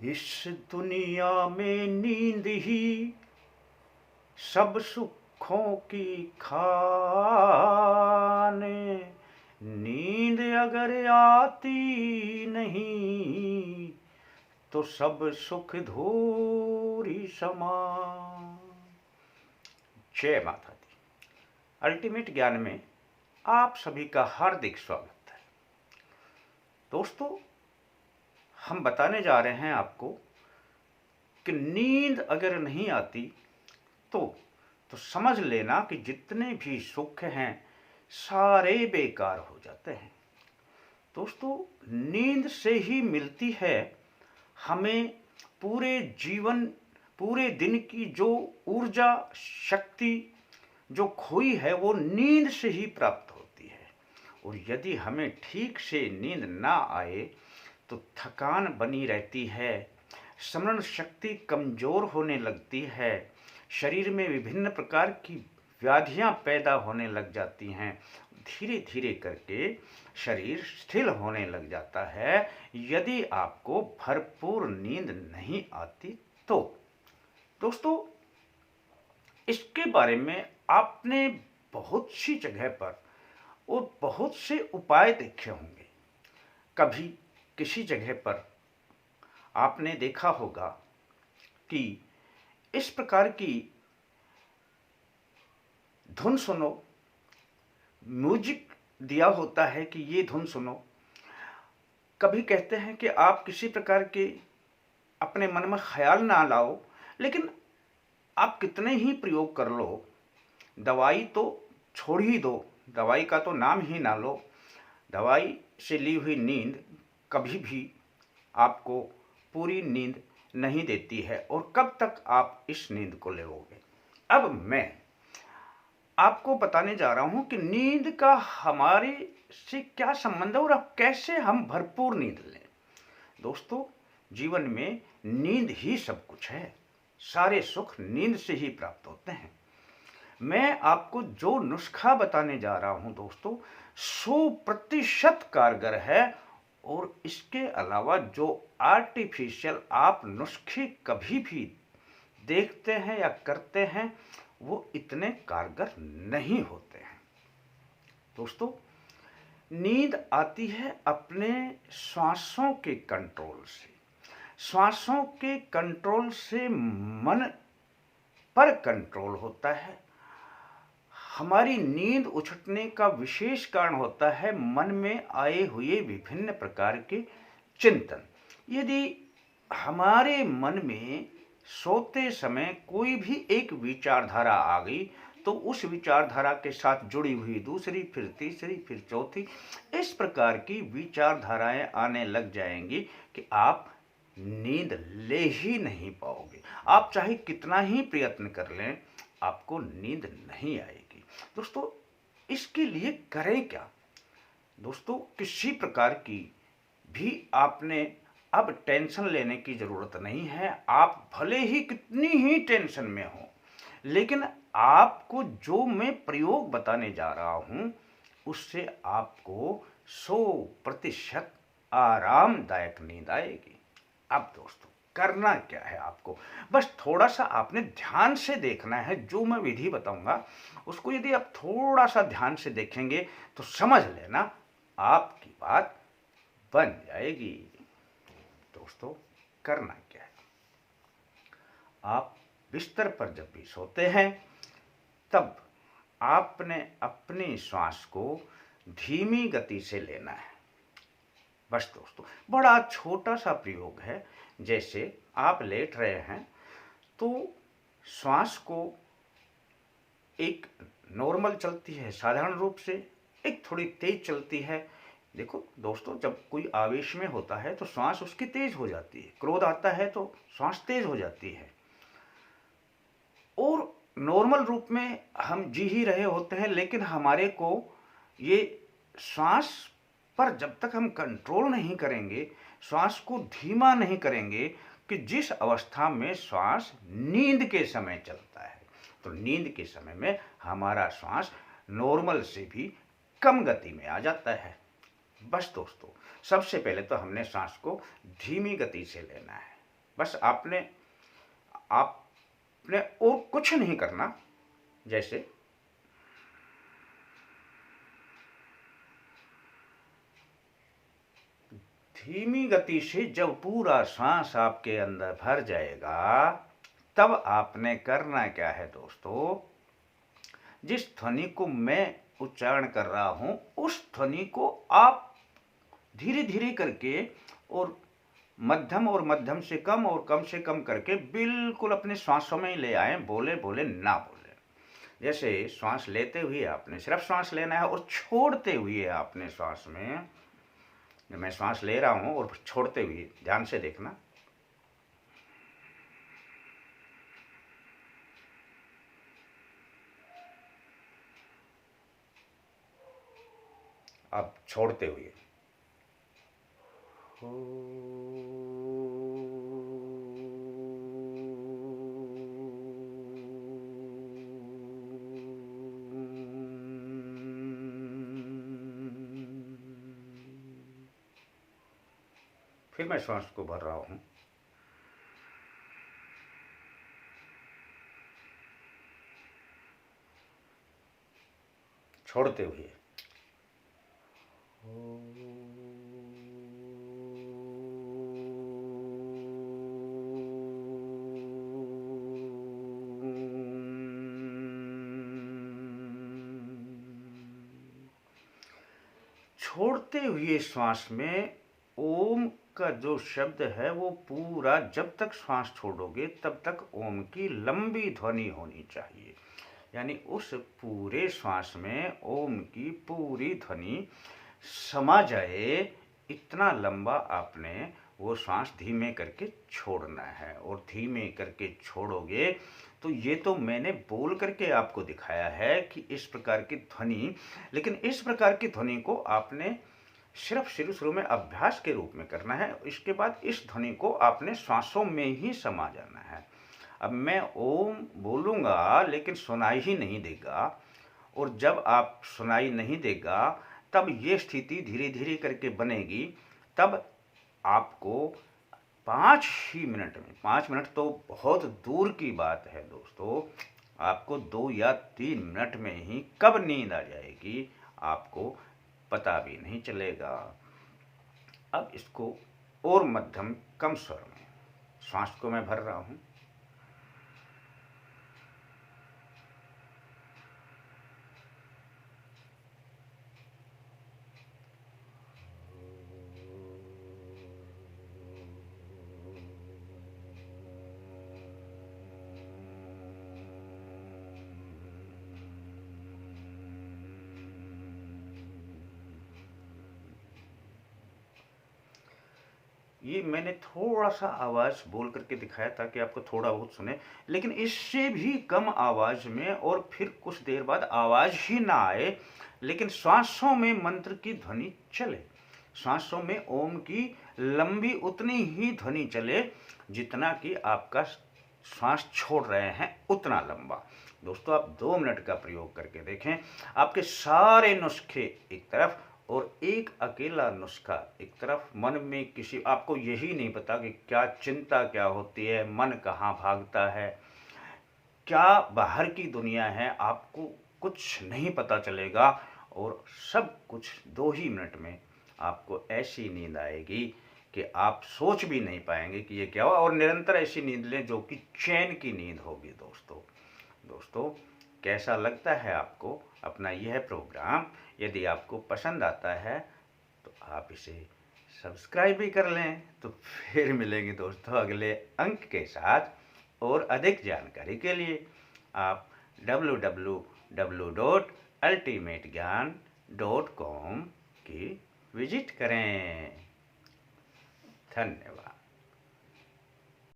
इस दुनिया में नींद ही सब सुखों की खान। नींद अगर आती नहीं तो सब सुख धूरी समान। जय माता दी। अल्टीमेट ज्ञान में आप सभी का हार्दिक स्वागत है। दोस्तों, हम बताने जा रहे हैं आपको कि नींद अगर नहीं आती तो समझ लेना कि जितने भी सुख हैं सारे बेकार हो जाते हैं। दोस्तों, नींद से ही मिलती है हमें पूरे जीवन, पूरे दिन की जो ऊर्जा शक्ति जो खोई है वो नींद से ही प्राप्त होती है। और यदि हमें ठीक से नींद ना आए तो थकान बनी रहती है, स्मरण शक्ति कमजोर होने लगती है, शरीर में विभिन्न प्रकार की व्याधियां पैदा होने लग जाती हैं, धीरे धीरे करके शरीर शिथिल होने लग जाता है यदि आपको भरपूर नींद नहीं आती तो। दोस्तों, इसके बारे में आपने बहुत सी जगह पर और बहुत से उपाय देखे होंगे। कभी किसी जगह पर आपने देखा होगा कि इस प्रकार की धुन सुनो, म्यूजिक दिया होता है कि ये धुन सुनो। कभी कहते हैं कि आप किसी प्रकार के अपने मन में ख्याल ना लाओ, लेकिन आप कितने ही प्रयोग कर लो, दवाई तो छोड़ ही दो, दवाई का तो नाम ही ना लो। दवाई से ली हुई नींद कभी भी आपको पूरी नींद नहीं देती है। और कब तक आप इस नींद को लेोगे। अब मैं आपको बताने जा रहा हूं कि नींद का हमारे से क्या संबंध है और अब कैसे हम भरपूर नींद लें। दोस्तों, जीवन में नींद ही सब कुछ है, सारे सुख नींद से ही प्राप्त होते हैं। मैं आपको जो नुस्खा बताने जा रहा हूं दोस्तों, 100% कारगर है। और इसके अलावा जो आर्टिफिशियल आप नुस्खे कभी भी देखते हैं या करते हैं वो इतने कारगर नहीं होते हैं। दोस्तों, नींद आती है अपने श्वासों के कंट्रोल से। श्वासों के कंट्रोल से मन पर कंट्रोल होता है। हमारी नींद उछटने का विशेष कारण होता है मन में आए हुए विभिन्न प्रकार के चिंतन। यदि हमारे मन में सोते समय कोई भी एक विचारधारा आ गई तो उस विचारधारा के साथ जुड़ी हुई दूसरी, फिर तीसरी, फिर चौथी, इस प्रकार की विचारधाराएं आने लग जाएंगी कि आप नींद ले ही नहीं पाओगे। आप चाहे कितना ही प्रयत्न कर लें, आपको नींद नहीं आएगी। दोस्तों, इसके लिए करें क्या? दोस्तों, किसी प्रकार की भी आपने अब टेंशन लेने की जरूरत नहीं है। आप भले ही कितनी ही टेंशन में हो, लेकिन आपको जो मैं प्रयोग बताने जा रहा हूं उससे आपको 100% आरामदायक नींद आएगी। अब दोस्तों, करना क्या है आपको? बस थोड़ा सा आपने ध्यान से देखना है। जो मैं विधि बताऊंगा उसको यदि आप थोड़ा सा ध्यान से देखेंगे तो समझ लेना आपकी बात बन जाएगी। दोस्तों, करना क्या है? आप बिस्तर पर जब भी सोते हैं तब आपने अपनी श्वास को धीमी गति से लेना है। बस दोस्तों, बड़ा छोटा सा प्रयोग है। जैसे आप लेट रहे हैं तो श्वास को एक नॉर्मल चलती है साधारण रूप से, एक थोड़ी तेज चलती है। देखो दोस्तों, जब कोई आवेश में होता है तो श्वास उसकी तेज हो जाती है, क्रोध आता है तो श्वास तेज हो जाती है। और नॉर्मल रूप में हम जी ही रहे होते हैं, लेकिन हमारे को ये श्वास पर जब तक हम कंट्रोल नहीं करेंगे, श्वास को धीमा नहीं करेंगे कि जिस अवस्था में श्वास नींद के समय चलता है, तो नींद के समय में हमारा श्वास नॉर्मल से भी कम गति में आ जाता है। बस दोस्तों, सबसे पहले तो हमने सांस को धीमी गति से लेना है। बस आपने आपने और कुछ नहीं करना। जैसे धीमी गति से जब पूरा सांस आपके अंदर भर जाएगा, तब आपने करना क्या है दोस्तों, जिस ध्वनि को मैं उच्चारण कर रहा हूं उस ध्वनि को आप धीरे धीरे करके और मध्यम से कम और कम से कम करके बिल्कुल अपने श्वासों में ही ले आए, बोले बोले ना बोले। जैसे श्वास लेते हुए आपने सिर्फ श्वास लेना है और छोड़ते हुए आपने श्वास में, मैं श्वास ले रहा हूं और छोड़ते हुए ध्यान से देखना। अब छोड़ते हुए फिर मैं श्वास को भर रहा हूं। छोड़ते हुए छोड़ते हुए श्वास में ओम का जो शब्द है वो पूरा, जब तक श्वास छोड़ोगे तब तक ओम की लंबी ध्वनि होनी चाहिए। यानी उस पूरे श्वास में ओम की पूरी ध्वनि समा जाए, इतना लंबा आपने वो श्वास धीमे करके छोड़ना है। और धीमे करके छोड़ोगे तो ये तो मैंने बोल करके आपको दिखाया है कि इस प्रकार की ध्वनि, लेकिन इस प्रकार की ध्वनि को आपने सिर्फ शुरू में अभ्यास के रूप में करना है। इसके बाद इस ध्वनि को आपने श्वासों में ही समा जाना है। अब मैं ओम बोलूँगा लेकिन सुनाई ही नहीं देगा, और जब आप सुनाई नहीं देगा तब ये स्थिति धीरे धीरे करके बनेगी। तब आपको 5 ही मिनट में, 5 मिनट तो बहुत दूर की बात है दोस्तों, आपको 2 या 3 मिनट में ही कब नींद आ जाएगी आपको पता भी नहीं चलेगा। अब इसको और मध्यम कम स्वर में श्वास को मैं भर रहा हूँ। ये मैंने थोड़ा सा आवाज़ बोल करके दिखाया ताकि आपको थोड़ा बहुत सुने, लेकिन इससे भी कम आवाज़ में, और फिर कुछ देर बाद आवाज़ ही ना आए लेकिन श्वासों में मंत्र की ध्वनि चले। श्वासों में ओम की लंबी उतनी ही ध्वनि चले जितना कि आपका श्वास छोड़ रहे हैं उतना लंबा। दोस्तों आप 2 मिनट का प्रयोग करके देखें, आपके सारे नुस्खे एक तरफ और एक अकेला नुस्खा एक तरफ। मन में किसी, आपको यही नहीं पता कि क्या चिंता क्या होती है, मन कहाँ भागता है, क्या बाहर की दुनिया है, आपको कुछ नहीं पता चलेगा। और सब कुछ 2 ही मिनट में आपको ऐसी नींद आएगी कि आप सोच भी नहीं पाएंगे कि ये क्या हुआ। और निरंतर ऐसी नींद लें जो कि चैन की नींद होगी। दोस्तों कैसा लगता है आपको अपना यह प्रोग्राम? यदि आपको पसंद आता है तो आप इसे सब्सक्राइब भी कर लें। तो फिर मिलेंगे दोस्तों अगले अंक के साथ, और अधिक जानकारी के लिए आप www.ultimategyan.com की विजिट करें। धन्यवाद।